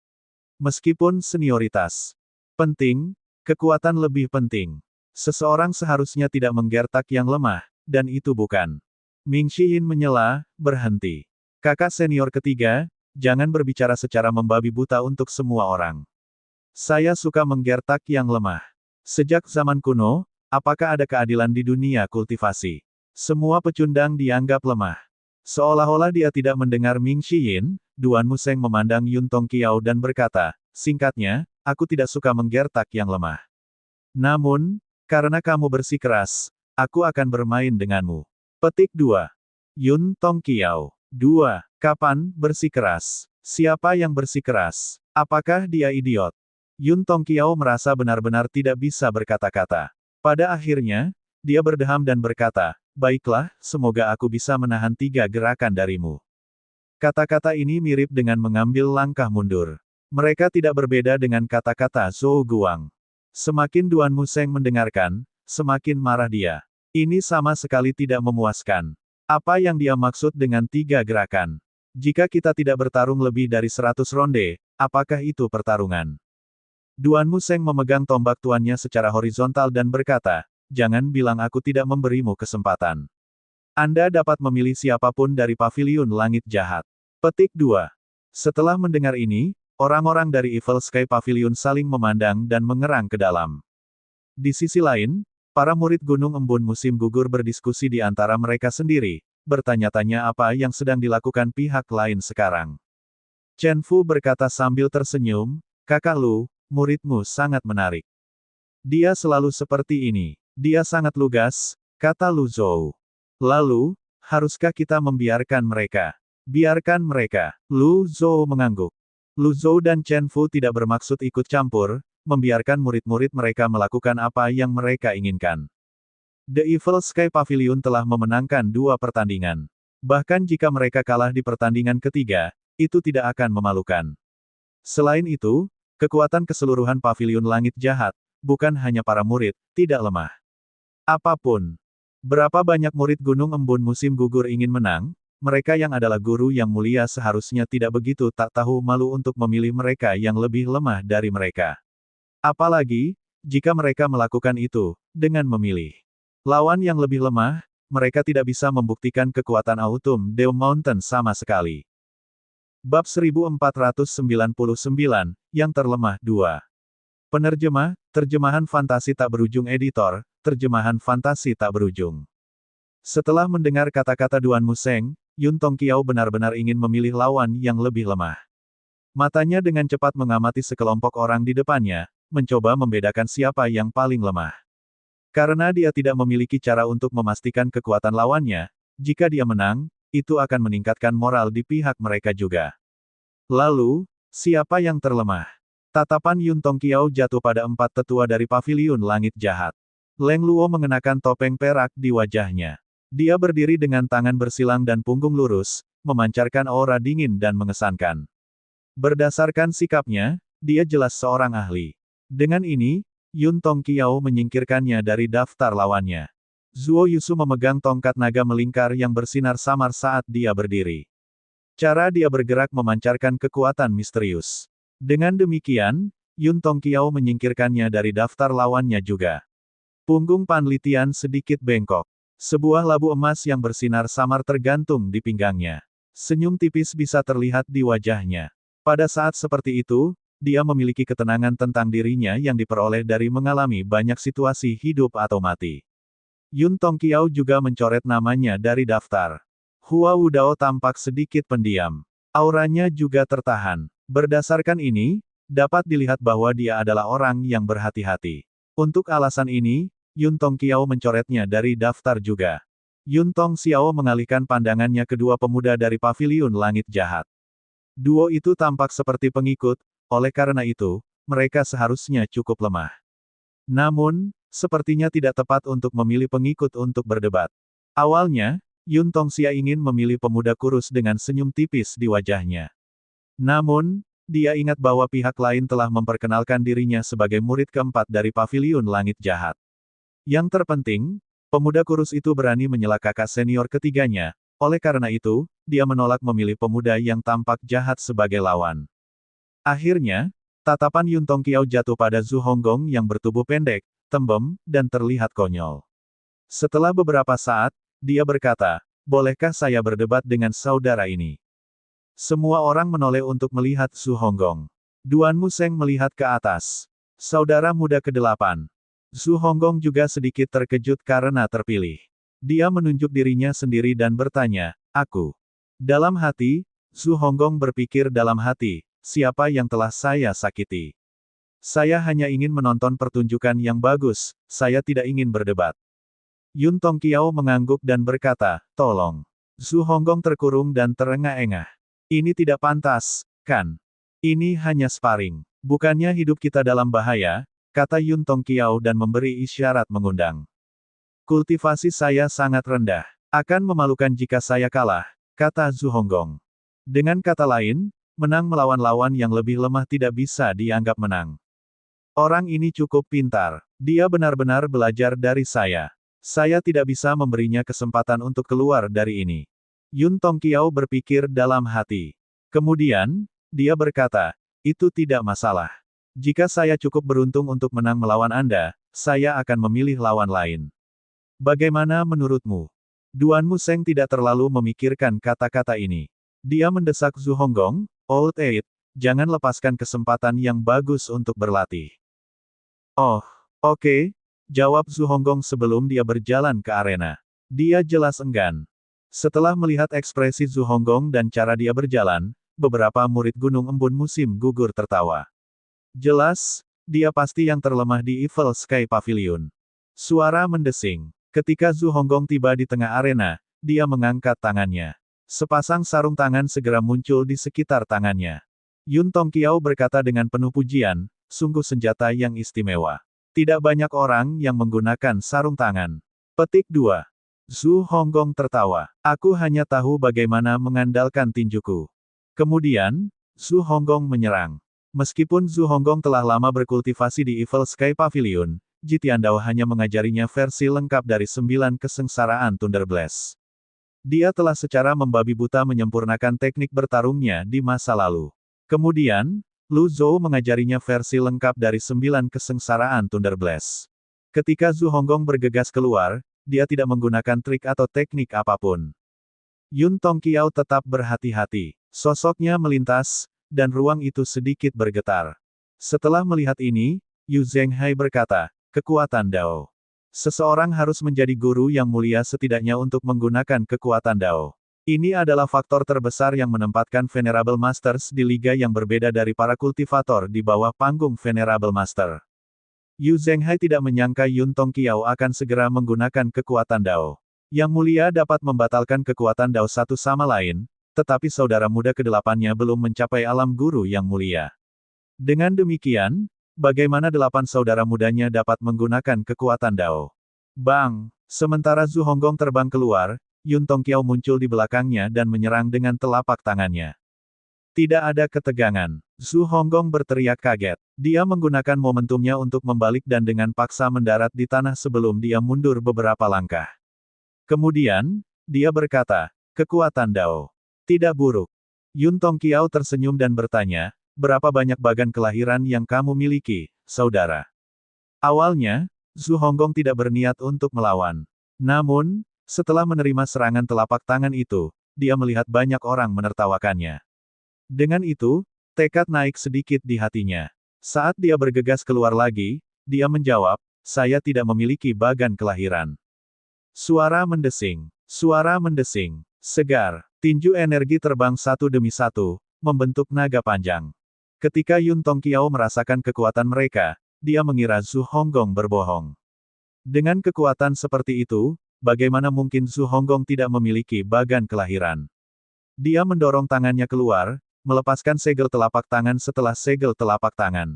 Meskipun senioritas penting, kekuatan lebih penting. Seseorang seharusnya tidak menggertak yang lemah, dan itu bukan. Ming Xiyin menyela, "Berhenti. Kakak senior ketiga, jangan berbicara secara membabi buta untuk semua orang. Saya suka menggertak yang lemah. Sejak zaman kuno, apakah ada keadilan di dunia kultivasi? Semua pecundang dianggap lemah." Seolah-olah dia tidak mendengar Ming Xiyin, Duan Museng memandang Yun Tong Qiao dan berkata, "Singkatnya, aku tidak suka menggertak yang lemah. Namun, karena kamu bersikeras, aku akan bermain denganmu." Petik 2. Yun Tong Qiao. 2. Kapan bersikeras? Siapa yang bersikeras? Apakah dia idiot? Yun Tong Qiao merasa benar-benar tidak bisa berkata-kata. Pada akhirnya, dia berdeham dan berkata, "Baiklah, semoga aku bisa menahan 3 gerakan darimu." Kata-kata ini mirip dengan mengambil langkah mundur. Mereka tidak berbeda dengan kata-kata Zhou Guang. Semakin Duan Museng mendengarkan, semakin marah dia. Ini sama sekali tidak memuaskan. Apa yang dia maksud dengan 3 gerakan? Jika kita tidak bertarung lebih dari 100 ronde, apakah itu pertarungan? Duan Museng memegang tombak tuannya secara horizontal dan berkata, "Jangan bilang aku tidak memberimu kesempatan. Anda dapat memilih siapapun dari Paviliun Langit Jahat." Petik 2. Setelah mendengar ini, orang-orang dari Evil Sky Pavilion saling memandang dan mengerang ke dalam. Di sisi lain, para murid Gunung Embun Musim Gugur berdiskusi di antara mereka sendiri, bertanya-tanya apa yang sedang dilakukan pihak lain sekarang. Chen Fu berkata sambil tersenyum, "Kakak Lu, muridmu sangat menarik. Dia selalu seperti ini. Dia sangat lugas," kata Lu Zhou. "Lalu, haruskah kita membiarkan mereka?" "Biarkan mereka." Lu Zhou mengangguk. Lu Zhou dan Chen Fu tidak bermaksud ikut campur, membiarkan murid-murid mereka melakukan apa yang mereka inginkan. The Evil Sky Pavilion telah memenangkan 2 pertandingan. Bahkan jika mereka kalah di pertandingan ketiga, itu tidak akan memalukan. Selain itu, kekuatan keseluruhan Paviliun Langit Jahat, bukan hanya para murid, tidak lemah. Apapun. Berapa banyak murid Gunung Embun Musim Gugur ingin menang, mereka yang adalah guru yang mulia seharusnya tidak begitu tak tahu malu untuk memilih mereka yang lebih lemah dari mereka. Apalagi, jika mereka melakukan itu, dengan memilih lawan yang lebih lemah, mereka tidak bisa membuktikan kekuatan Autumn Dew Mountain sama sekali. Bab 1499, yang terlemah 2. Penerjemah, terjemahan fantasi tak berujung editor, terjemahan fantasi tak berujung. Setelah mendengar kata-kata Duan Museng, Yun Tong Qiao benar-benar ingin memilih lawan yang lebih lemah. Matanya dengan cepat mengamati sekelompok orang di depannya, mencoba membedakan siapa yang paling lemah. Karena dia tidak memiliki cara untuk memastikan kekuatan lawannya, jika dia menang, itu akan meningkatkan moral di pihak mereka juga. Lalu, siapa yang terlemah? Tatapan Yun Tong Qiao jatuh pada 4 tetua dari Paviliun Langit Jahat. Leng Luo mengenakan topeng perak di wajahnya. Dia berdiri dengan tangan bersilang dan punggung lurus, memancarkan aura dingin dan mengesankan. Berdasarkan sikapnya, dia jelas seorang ahli. Dengan ini, Yun Tong Qiao menyingkirkannya dari daftar lawannya. Zuo Yusu memegang tongkat naga melingkar yang bersinar samar saat dia berdiri. Cara dia bergerak memancarkan kekuatan misterius. Dengan demikian, Yun Tong Qiao menyingkirkannya dari daftar lawannya juga. Punggung Pan Litian sedikit bengkok. Sebuah labu emas yang bersinar samar tergantung di pinggangnya. Senyum tipis bisa terlihat di wajahnya. Pada saat seperti itu, dia memiliki ketenangan tentang dirinya yang diperoleh dari mengalami banyak situasi hidup atau mati. Yun Tong Qiao juga mencoret namanya dari daftar. Hua Wudao tampak sedikit pendiam. Auranya juga tertahan. Berdasarkan ini, dapat dilihat bahwa dia adalah orang yang berhati-hati. Untuk alasan ini, Yun Tong Qiao mencoretnya dari daftar juga. Yun Tong Xiao mengalihkan pandangannya kedua pemuda dari paviliun langit jahat. Duo itu tampak seperti pengikut, oleh karena itu, mereka seharusnya cukup lemah. Namun, sepertinya tidak tepat untuk memilih pengikut untuk berdebat. Awalnya, Yun Tongxia ingin memilih pemuda kurus dengan senyum tipis di wajahnya. Namun, dia ingat bahwa pihak lain telah memperkenalkan dirinya sebagai murid keempat dari paviliun langit jahat. Yang terpenting, pemuda kurus itu berani menyela kakak senior ketiganya, oleh karena itu, dia menolak memilih pemuda yang tampak jahat sebagai lawan. Akhirnya, tatapan Yun Tong Qiao jatuh pada Zhu Honggong yang bertubuh pendek, tembem, dan terlihat konyol. Setelah beberapa saat, dia berkata, "Bolehkah saya berdebat dengan saudara ini?" Semua orang menoleh untuk melihat Zhu Honggong. Duan Museng melihat ke atas. Saudara muda ke-8. Zhu Honggong juga sedikit terkejut karena terpilih. Dia menunjuk dirinya sendiri dan bertanya, "Aku." Dalam hati, Zhu Honggong berpikir dalam hati, siapa yang telah saya sakiti? Saya hanya ingin menonton pertunjukan yang bagus, saya tidak ingin berdebat. Yun Tong Qiao mengangguk dan berkata, "Tolong." Zhu Honggong terkurung dan terengah-engah. Ini tidak pantas, kan? Ini hanya sparring. Bukannya hidup kita dalam bahaya, kata Yun Tong Qiao dan memberi isyarat mengundang. Kultivasi saya sangat rendah. Akan memalukan jika saya kalah, kata Zhu Honggong. Dengan kata lain, menang melawan lawan yang lebih lemah tidak bisa dianggap menang. Orang ini cukup pintar. Dia benar-benar belajar dari saya. Saya tidak bisa memberinya kesempatan untuk keluar dari ini. Yun Tong Qiao berpikir dalam hati. Kemudian, dia berkata, itu tidak masalah. Jika saya cukup beruntung untuk menang melawan Anda, saya akan memilih lawan lain. Bagaimana menurutmu? Duan Museng tidak terlalu memikirkan kata-kata ini. Dia mendesak Zhu Honggong, "Old Eight, jangan lepaskan kesempatan yang bagus untuk berlatih." "Oh, oke," jawab Zhu Honggong sebelum dia berjalan ke arena. Dia jelas enggan. Setelah melihat ekspresi Zhu Honggong dan cara dia berjalan, beberapa murid Gunung Embun Musim gugur tertawa. Jelas, dia pasti yang terlemah di Evil Sky Pavilion. Suara mendesing. Ketika Zhu Honggong tiba di tengah arena, dia mengangkat tangannya. Sepasang sarung tangan segera muncul di sekitar tangannya. Yun Tong Qiao berkata dengan penuh pujian, sungguh senjata yang istimewa. Tidak banyak orang yang menggunakan sarung tangan. Petik 2. Zhu Honggong tertawa. Aku hanya tahu bagaimana mengandalkan tinjuku. Kemudian, Zhu Honggong menyerang. Meskipun Zhu Honggong telah lama berkultivasi di Evil Sky Pavilion, Jitiandao hanya mengajarinya versi lengkap dari 9 kesengsaraan Thunder Blast. Dia telah secara membabi buta menyempurnakan teknik bertarungnya di masa lalu. Kemudian, Lu Zhou mengajarinya versi lengkap dari 9 kesengsaraan Thunder Blast. Ketika Zhu Honggong bergegas keluar, dia tidak menggunakan trik atau teknik apapun. Yun Tong Qiao tetap berhati-hati. Sosoknya melintas, dan ruang itu sedikit bergetar. Setelah melihat ini, Yu Zhenghai berkata, kekuatan Dao. Seseorang harus menjadi guru yang mulia setidaknya untuk menggunakan kekuatan Dao. Ini adalah faktor terbesar yang menempatkan Venerable Masters di liga yang berbeda dari para kultivator di bawah panggung Venerable Master. Yu Zhenghai tidak menyangka Yun Tong Qiao akan segera menggunakan kekuatan Dao. Yang mulia dapat membatalkan kekuatan Dao satu sama lain, tetapi saudara muda ke-8-nya belum mencapai alam guru yang mulia. Dengan demikian, bagaimana 8 saudara mudanya dapat menggunakan kekuatan Dao? Bang! Sementara Zhu Honggong terbang keluar, Yun Tong Qiao muncul di belakangnya dan menyerang dengan telapak tangannya. Tidak ada ketegangan. Zhu Honggong berteriak kaget. Dia menggunakan momentumnya untuk membalik dan dengan paksa mendarat di tanah sebelum dia mundur beberapa langkah. Kemudian, dia berkata, kekuatan Dao. Tidak buruk. Yun Tong Qiao tersenyum dan bertanya, berapa banyak bagan kelahiran yang kamu miliki, saudara? Awalnya, Zhu Honggong tidak berniat untuk melawan. Namun, setelah menerima serangan telapak tangan itu, dia melihat banyak orang menertawakannya. Dengan itu, tekad naik sedikit di hatinya. Saat dia bergegas keluar lagi, dia menjawab, saya tidak memiliki bagan kelahiran. Suara mendesing. Suara mendesing. Segar. Tinju energi terbang satu demi satu, membentuk naga panjang. Ketika Yun Tong Qiao merasakan kekuatan mereka, dia mengira Zhu Honggong berbohong. Dengan kekuatan seperti itu, bagaimana mungkin Zhu Honggong tidak memiliki bagan kelahiran? Dia mendorong tangannya keluar, melepaskan segel telapak tangan setelah segel telapak tangan.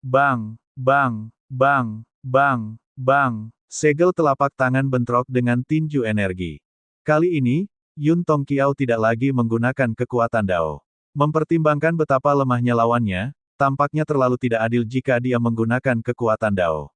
Bang, bang, bang, bang, bang, segel telapak tangan bentrok dengan tinju energi. Kali ini, Yun Tongqiao tidak lagi menggunakan kekuatan Dao. Mempertimbangkan betapa lemahnya lawannya, tampaknya terlalu tidak adil jika dia menggunakan kekuatan Dao.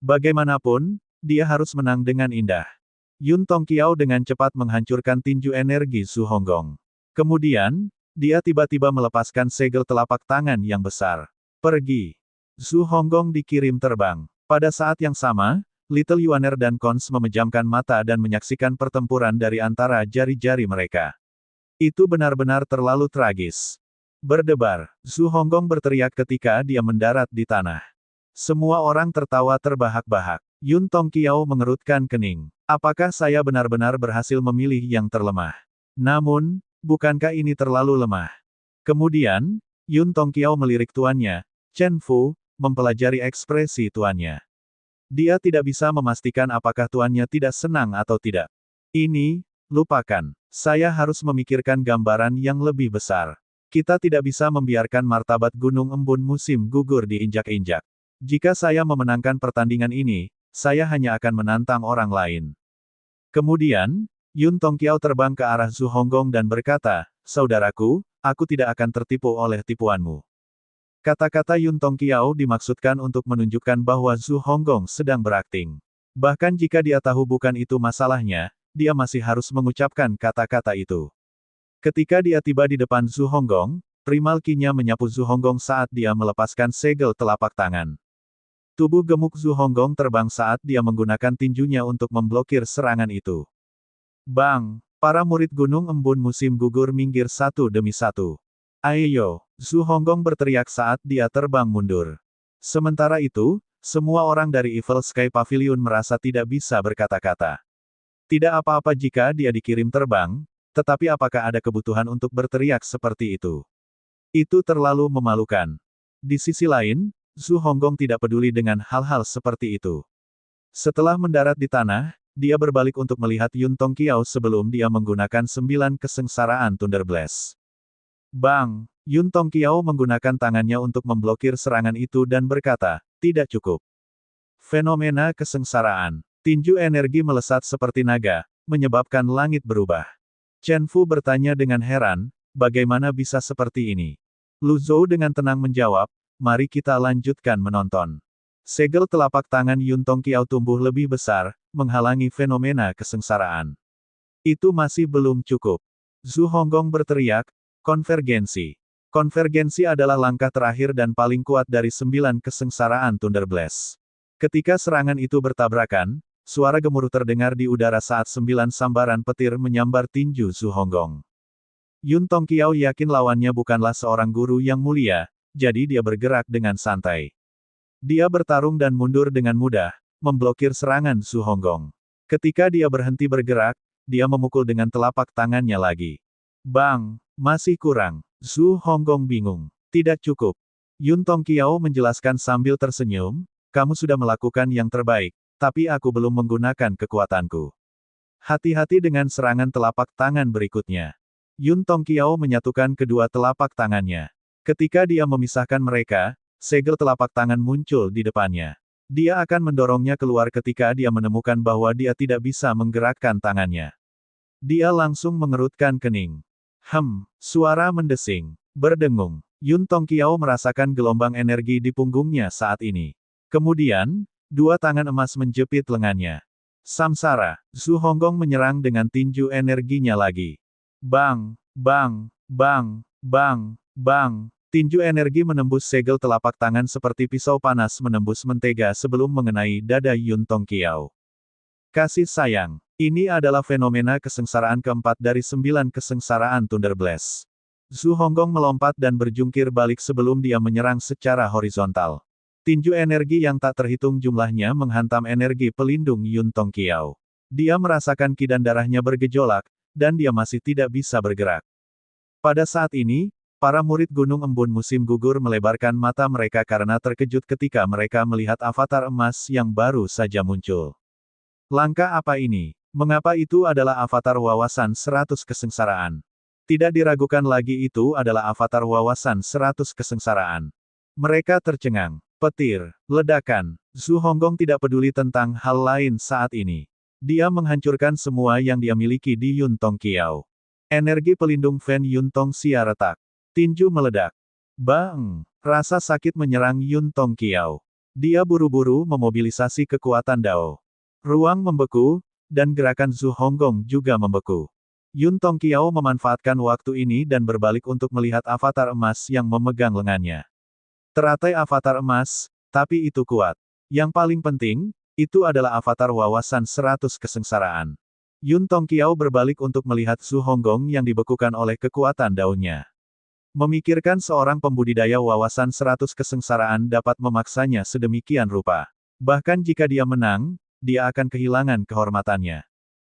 Bagaimanapun, dia harus menang dengan indah. Yun Tongqiao dengan cepat menghancurkan tinju energi Zhu Honggong. Kemudian, dia tiba-tiba melepaskan segel telapak tangan yang besar. Pergi. Zhu Honggong dikirim terbang. Pada saat yang sama, Little Yuaner dan Cons memejamkan mata dan menyaksikan pertempuran dari antara jari-jari mereka. Itu benar-benar terlalu tragis. Berdebar, Zhu Honggong berteriak ketika dia mendarat di tanah. Semua orang tertawa terbahak-bahak. Yun Tongqiao mengerutkan kening. Apakah saya benar-benar berhasil memilih yang terlemah? Namun, bukankah ini terlalu lemah? Kemudian, Yun Tongqiao melirik tuannya, Chen Fu, mempelajari ekspresi tuannya. Dia tidak bisa memastikan apakah tuannya tidak senang atau tidak. Ini, lupakan. Saya harus memikirkan gambaran yang lebih besar. Kita tidak bisa membiarkan martabat Gunung Embun musim gugur diinjak-injak. Jika saya memenangkan pertandingan ini, saya hanya akan menantang orang lain. Kemudian, Yun Tongqiao terbang ke arah Zhu Honggong dan berkata, "Saudaraku, aku tidak akan tertipu oleh tipuanmu." Kata-kata Yun Tongqiao dimaksudkan untuk menunjukkan bahwa Zhu Honggong sedang berakting. Bahkan jika dia tahu bukan itu masalahnya, dia masih harus mengucapkan kata-kata itu. Ketika dia tiba di depan Zhu Honggong, Primal Qi-nya menyapu Zhu Honggong saat dia melepaskan segel telapak tangan. Tubuh gemuk Zhu Honggong terbang saat dia menggunakan tinjunya untuk memblokir serangan itu. Bang! Para murid Gunung Embun musim gugur minggir satu demi satu. Ayo! Zhu Honggong berteriak saat dia terbang mundur. Sementara itu, semua orang dari Evil Sky Pavilion merasa tidak bisa berkata-kata. Tidak apa-apa jika dia dikirim terbang, tetapi apakah ada kebutuhan untuk berteriak seperti itu? Itu terlalu memalukan. Di sisi lain, Zhu Honggong tidak peduli dengan hal-hal seperti itu. Setelah mendarat di tanah, dia berbalik untuk melihat Yun Tongqiao sebelum dia menggunakan 9 kesengsaraan Thunder Blast. Bang! Yun Tongqiao menggunakan tangannya untuk memblokir serangan itu dan berkata, "Tidak cukup." Fenomena kesengsaraan. Tinju energi melesat seperti naga, menyebabkan langit berubah. Chen Fu bertanya dengan heran, bagaimana bisa seperti ini? Lu Zhou dengan tenang menjawab, "Mari kita lanjutkan menonton." Segel telapak tangan Yun Tongqiao tumbuh lebih besar, menghalangi fenomena kesengsaraan. Itu masih belum cukup. Zhu Honggong berteriak, "Konvergensi." Konvergensi adalah langkah terakhir dan paling kuat dari 9 kesengsaraan Thunder Blast. Ketika serangan itu bertabrakan, suara gemuruh terdengar di udara saat 9 sambaran petir menyambar tinju Zhu Honggong. Yun Tongqiao yakin lawannya bukanlah seorang guru yang mulia, jadi dia bergerak dengan santai. Dia bertarung dan mundur dengan mudah, memblokir serangan Zhu Honggong. Ketika dia berhenti bergerak, dia memukul dengan telapak tangannya lagi. Bang! Masih kurang. Zhu Honggong bingung. Tidak cukup. Yun Tongqiao menjelaskan sambil tersenyum, "Kamu sudah melakukan yang terbaik, tapi aku belum menggunakan kekuatanku. Hati-hati dengan serangan telapak tangan berikutnya." Yun Tongqiao menyatukan kedua telapak tangannya. Ketika dia memisahkan mereka, segel telapak tangan muncul di depannya. Dia akan mendorongnya keluar ketika dia menemukan bahwa dia tidak bisa menggerakkan tangannya. Dia langsung mengerutkan kening. Suara mendesing, berdengung. Yun Tongqiao merasakan gelombang energi di punggungnya saat ini. Kemudian, dua tangan emas menjepit lengannya. Samsara, Zhu Honggong menyerang dengan tinju energinya lagi. Bang, bang, bang, bang, bang. Tinju energi menembus segel telapak tangan seperti pisau panas menembus mentega sebelum mengenai dada Yun Tongqiao. Kasih sayang. Ini adalah fenomena kesengsaraan keempat dari 9 kesengsaraan Thunder Blast. Zhu Honggong melompat dan berjungkir balik sebelum dia menyerang secara horizontal. Tinju energi yang tak terhitung jumlahnya menghantam energi pelindung Yun Tongqiao. Dia merasakan ki dan darahnya bergejolak, dan dia masih tidak bisa bergerak. Pada saat ini, Para murid Gunung Embun Musim Gugur melebarkan mata mereka karena terkejut ketika mereka melihat avatar emas yang baru saja muncul. Langkah apa ini? Mengapa itu adalah avatar wawasan 100 kesengsaraan? Tidak diragukan lagi itu adalah avatar wawasan 100 kesengsaraan. Mereka tercengang. Petir, ledakan. Zhu Honggong tidak peduli tentang hal lain saat ini. Dia menghancurkan semua yang dia miliki di Yuntong Qiao. Energi pelindung Fan Yuntong Xia retak. Tinju meledak. Bang! Rasa sakit menyerang Yuntong Qiao. Dia buru-buru memobilisasi kekuatan Dao. Ruang membeku, dan gerakan Zhu Honggong juga membeku. Yuntong Qiao memanfaatkan waktu ini dan berbalik untuk melihat avatar emas yang memegang lengannya. Teratai avatar emas, tapi itu kuat. Yang paling penting, itu adalah avatar wawasan 100 kesengsaraan. Yuntong Qiao berbalik untuk melihat Zhu Honggong yang dibekukan oleh kekuatan daunnya. Memikirkan seorang pembudidaya wawasan 100 kesengsaraan dapat memaksanya sedemikian rupa. Bahkan jika dia menang, dia akan kehilangan kehormatannya.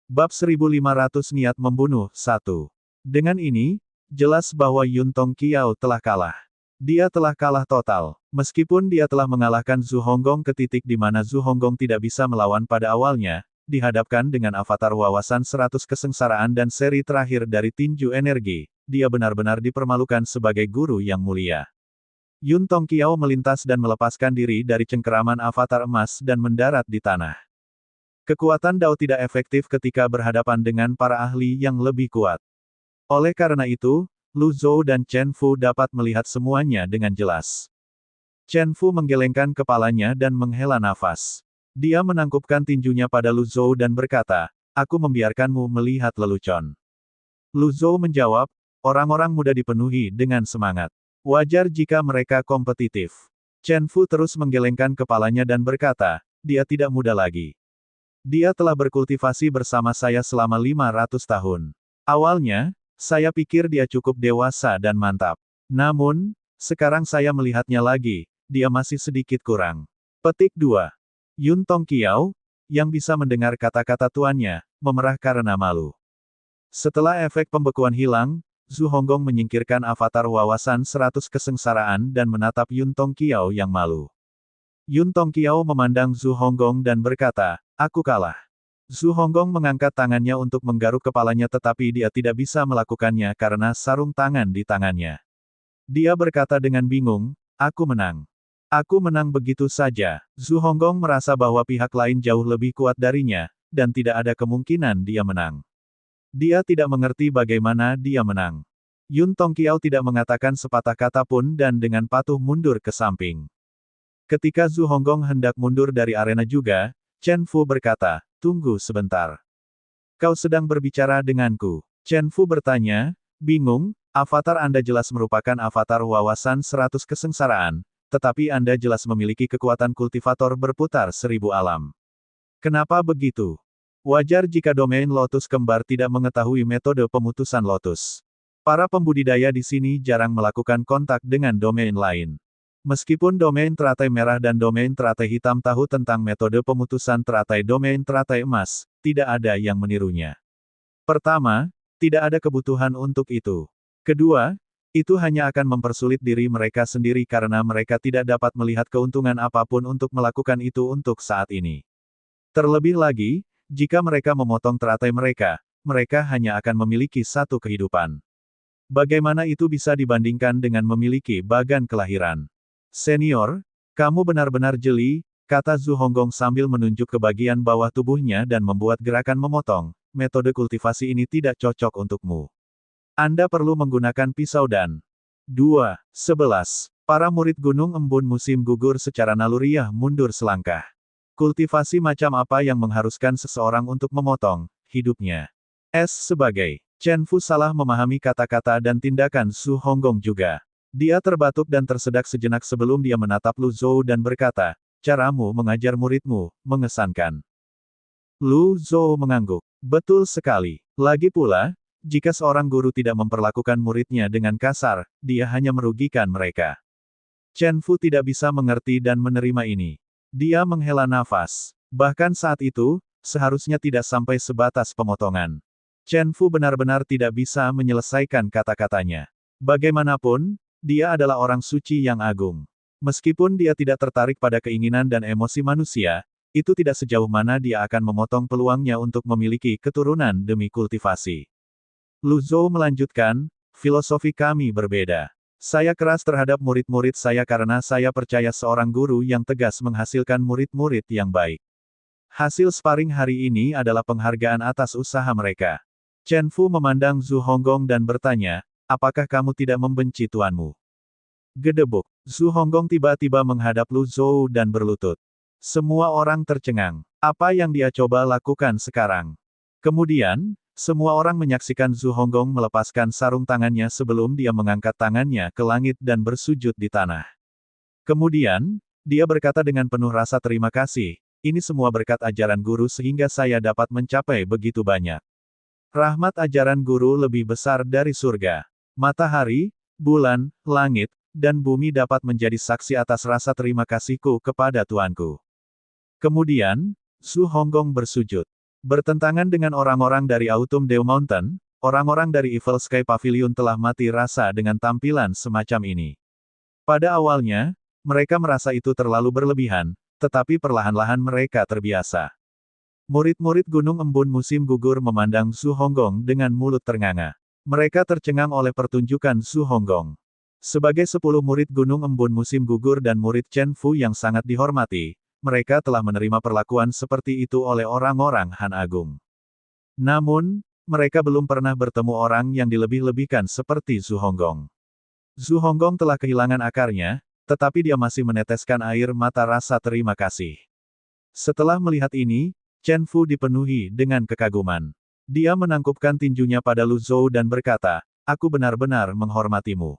Bab 1500 Niat Membunuh 1. Dengan ini, jelas bahwa Yuntong Qiao telah kalah. Dia telah kalah total. Meskipun dia telah mengalahkan Zhu Honggong ke titik di mana Zhu Honggong tidak bisa melawan pada awalnya, dihadapkan dengan avatar wawasan 100 kesengsaraan dan seri terakhir dari tinju energi, dia benar-benar dipermalukan sebagai guru yang mulia. Yuntong Qiao melintas dan melepaskan diri dari cengkeraman avatar emas dan mendarat di tanah. Kekuatan Dao tidak efektif ketika berhadapan dengan para ahli yang lebih kuat. Oleh karena itu, Lu Zhou dan Chen Fu dapat melihat semuanya dengan jelas. Chen Fu menggelengkan kepalanya dan menghela nafas. Dia menangkupkan tinjunya pada Lu Zhou dan berkata, "Aku membiarkanmu melihat lelucon." Lu Zhou menjawab, "Orang-orang muda dipenuhi dengan semangat. Wajar jika mereka kompetitif." Chen Fu terus menggelengkan kepalanya dan berkata, "Dia tidak muda lagi. Dia telah berkultivasi bersama saya selama 500 tahun. Awalnya, saya pikir dia cukup dewasa dan mantap. Namun, sekarang saya melihatnya lagi, dia masih sedikit kurang." Petik 2. Yuntong Qiao, yang bisa mendengar kata-kata tuannya, memerah karena malu. Setelah efek pembekuan hilang, Zhu Honggong menyingkirkan avatar wawasan 100 kesengsaraan dan menatap Yuntong Qiao yang malu. Yuntong Qiao memandang Zhu Honggong dan berkata, "Aku kalah." Zhu Honggong mengangkat tangannya untuk menggaruk kepalanya tetapi dia tidak bisa melakukannya karena sarung tangan di tangannya. Dia berkata dengan bingung, "Aku menang. Aku menang begitu saja." Zhu Honggong merasa bahwa pihak lain jauh lebih kuat darinya, dan tidak ada kemungkinan dia menang. Dia tidak mengerti bagaimana dia menang. Yuntong Qiao tidak mengatakan sepatah kata pun dan dengan patuh mundur ke samping. Ketika Zhu Honggong hendak mundur dari arena juga, Chen Fu berkata, "Tunggu sebentar. Kau sedang berbicara denganku?" Chen Fu bertanya, bingung, "Avatar Anda jelas merupakan avatar wawasan 100 kesengsaraan, tetapi Anda jelas memiliki kekuatan kultivator berputar 1000 alam. Kenapa begitu? Wajar jika domain lotus kembar tidak mengetahui metode pemutusan lotus. Para pembudidaya di sini jarang melakukan kontak dengan domain lain. Meskipun domain teratai merah dan domain teratai hitam tahu tentang metode pemutusan teratai domain teratai emas, tidak ada yang menirunya. Pertama, tidak ada kebutuhan untuk itu. Kedua, itu hanya akan mempersulit diri mereka sendiri karena mereka tidak dapat melihat keuntungan apapun untuk melakukan itu untuk saat ini. Terlebih lagi, jika mereka memotong teratai mereka, mereka hanya akan memiliki satu kehidupan. Bagaimana itu bisa dibandingkan dengan memiliki bagan kelahiran? "Senior, kamu benar-benar jeli," kata Zhu Honggong sambil menunjuk ke bagian bawah tubuhnya dan membuat gerakan memotong. "Metode kultivasi ini tidak cocok untukmu. Anda perlu menggunakan pisau dan..." 2:11. Para murid Gunung Embun Musim Gugur secara naluriah mundur selangkah. Kultivasi macam apa yang mengharuskan seseorang untuk memotong hidupnya? Sebagai Chen Fu salah memahami kata-kata dan tindakan Zhu Honggong juga. Dia terbatuk dan tersedak sejenak sebelum dia menatap Lu Zhou dan berkata, "Caramu mengajar muridmu, mengesankan." Lu Zhou mengangguk. "Betul sekali. Lagi pula, jika seorang guru tidak memperlakukan muridnya dengan kasar, dia hanya merugikan mereka." Chen Fu tidak bisa mengerti dan menerima ini. Dia menghela nafas. Bahkan saat itu, seharusnya tidak sampai sebatas pemotongan. Chen Fu benar-benar tidak bisa menyelesaikan kata-katanya. Bagaimanapun, dia adalah orang suci yang agung. Meskipun dia tidak tertarik pada keinginan dan emosi manusia, itu tidak sejauh mana dia akan memotong peluangnya untuk memiliki keturunan demi kultivasi. Lu Zhou melanjutkan, filosofi kami berbeda. Saya keras terhadap murid-murid saya karena saya percaya seorang guru yang tegas menghasilkan murid-murid yang baik. Hasil sparring hari ini adalah penghargaan atas usaha mereka. Chen Fu memandang Zhu Honggong dan bertanya, apakah kamu tidak membenci tuanmu? Gedebuk. Zhu Honggong tiba-tiba menghadap Lu Zhou dan berlutut. Semua orang tercengang. Apa yang dia coba lakukan sekarang? Kemudian, semua orang menyaksikan Zhu Honggong melepaskan sarung tangannya sebelum dia mengangkat tangannya ke langit dan bersujud di tanah. Kemudian, dia berkata dengan penuh rasa terima kasih, ini semua berkat ajaran guru sehingga saya dapat mencapai begitu banyak. Rahmat ajaran guru lebih besar dari surga. Matahari, bulan, langit, dan bumi dapat menjadi saksi atas rasa terima kasihku kepada Tuanku. Kemudian, Zhu Honggong bersujud. Bertentangan dengan orang-orang dari Autumn Dew Mountain, orang-orang dari Evil Sky Pavilion telah mati rasa dengan tampilan semacam ini. Pada awalnya, mereka merasa itu terlalu berlebihan, tetapi perlahan-lahan mereka terbiasa. Murid-murid Gunung Embun musim gugur memandang Zhu Honggong dengan mulut ternganga. Mereka tercengang oleh pertunjukan Zhu Honggong. Sebagai 10 murid Gunung Embun musim gugur dan murid Chen Fu yang sangat dihormati, mereka telah menerima perlakuan seperti itu oleh orang-orang Han Agung. Namun, mereka belum pernah bertemu orang yang dilebih-lebihkan seperti Zhu Honggong. Zhu Honggong telah kehilangan akarnya, tetapi dia masih meneteskan air mata rasa terima kasih. Setelah melihat ini, Chen Fu dipenuhi dengan kekaguman. Dia menangkupkan tinjunya pada Lu Zhou dan berkata, aku benar-benar menghormatimu.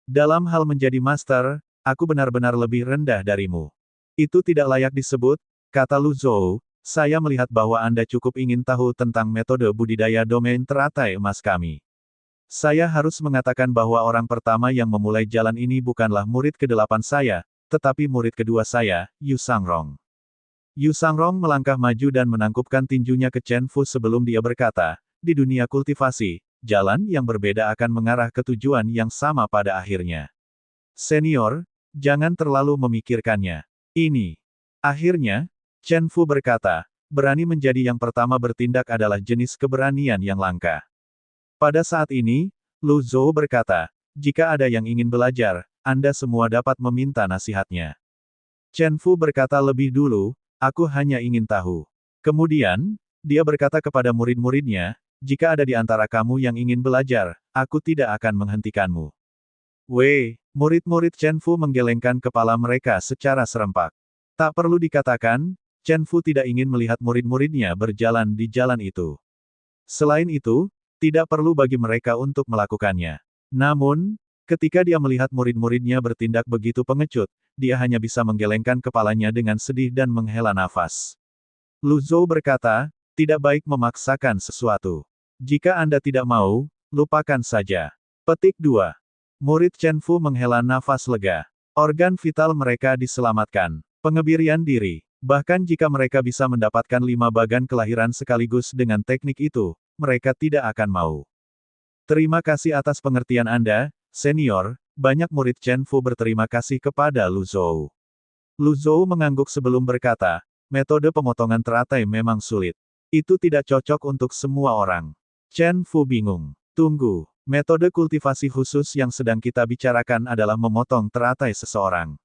Dalam hal menjadi master, aku benar-benar lebih rendah darimu. Itu tidak layak disebut, kata Lu Zhou, saya melihat bahwa Anda cukup ingin tahu tentang metode budidaya domain teratai emas kami. Saya harus mengatakan bahwa orang pertama yang memulai jalan ini bukanlah murid ke-8 saya, tetapi murid kedua saya, Yu Sangrong. Yu Sangrong melangkah maju dan menangkupkan tinjunya ke Chen Fu sebelum dia berkata, di dunia kultivasi, jalan yang berbeda akan mengarah ke tujuan yang sama pada akhirnya. Senior, jangan terlalu memikirkannya. Ini. Akhirnya, Chen Fu berkata, berani menjadi yang pertama bertindak adalah jenis keberanian yang langka. Pada saat ini, Lu Zhou berkata, jika ada yang ingin belajar, Anda semua dapat meminta nasihatnya. Chen Fu berkata lebih dulu, aku hanya ingin tahu. Kemudian, dia berkata kepada murid-muridnya, jika ada di antara kamu yang ingin belajar, aku tidak akan menghentikanmu. Wei, murid-murid Chen Fu menggelengkan kepala mereka secara serempak. Tak perlu dikatakan, Chen Fu tidak ingin melihat murid-muridnya berjalan di jalan itu. Selain itu, tidak perlu bagi mereka untuk melakukannya. Namun, ketika dia melihat murid-muridnya bertindak begitu pengecut, dia hanya bisa menggelengkan kepalanya dengan sedih dan menghela nafas. Lu Zhou berkata, tidak baik memaksakan sesuatu. Jika Anda tidak mau, lupakan saja. Petik 2. Murid Chen Fu menghela nafas lega. Organ vital mereka diselamatkan. Pengebirian diri. Bahkan jika mereka bisa mendapatkan 5 bagan kelahiran sekaligus dengan teknik itu, mereka tidak akan mau. Terima kasih atas pengertian Anda, senior. Banyak murid Chen Fu berterima kasih kepada Lu Zhou. Lu Zhou mengangguk sebelum berkata, metode pemotongan teratai memang sulit. Itu tidak cocok untuk semua orang. Chen Fu bingung. Tunggu. Metode kultivasi khusus yang sedang kita bicarakan adalah memotong teratai seseorang.